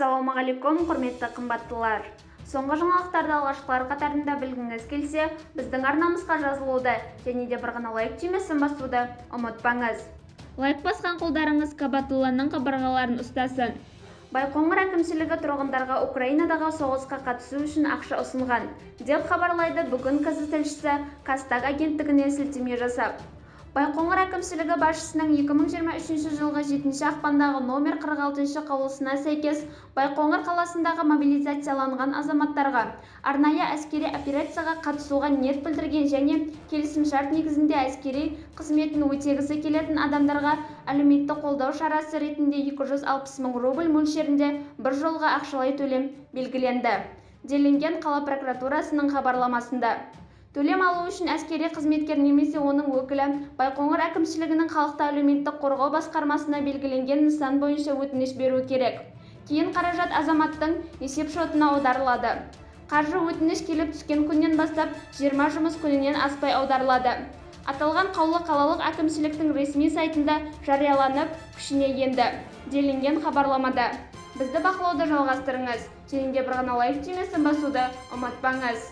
Ассалаумағалейкум, құрметті қымбаттылар. Соңғы жаңалықтарды алғашқылар қатарында білгіңіз келсе, біздің арнамызға жазылуды және де бір ғана лайк түймесін басуды ұмытпаңыз. Лайк басқан қолдарыңыз Кабатулланың қабырғаларын ұстасын. Байқоңыр әкімшілігі тұрғындарға Украинадағы соғысқа қатысу үшін ақша ұсынған, деп хабарлайды бүгін КЗ тілшісі Қазтаг агенттігіне сілтеме жасап. Байқоңыр әкімшілігі басшысының 2023 жылғы 7 ақпандағы номер 46 қаулысына сәйкес Байқоңыр қаласындағы мобилизацияланған азаматтарға арнайы әскери операцияға қатысуға ниет білдірген және келісімшарт негізінде әскери қызметін өтегісі келетін адамдарға әлеуметтік қолдау шарасы ретінде 260 мың рубль мөлшерінде бір жолға ақшалай төлем белгіленді, делінген қала прокуратурасының хабарламасында. Төлем алу үшін әскери қызметкер немесе оның өкілі Байқоңыр әкімшілігінің халықты әлеуметтік қорғау басқармасына белгіленген нысан бойынша өтініш беру керек. Кейін қаражат азаматтың есеп шотына аударылады. Қаржы өтініш келіп түскен күннен бастап 20 жұмыс күнінен аспай аударылады. Аталған қаулы қалалық әкімшіліктің ресми сайтында жарияланып, күшіне енді, делінген хабарламада. Бізді бақылауды жалғастырыңыз, және де бір ғана лайк түймесін басуды ұмытпаңыз.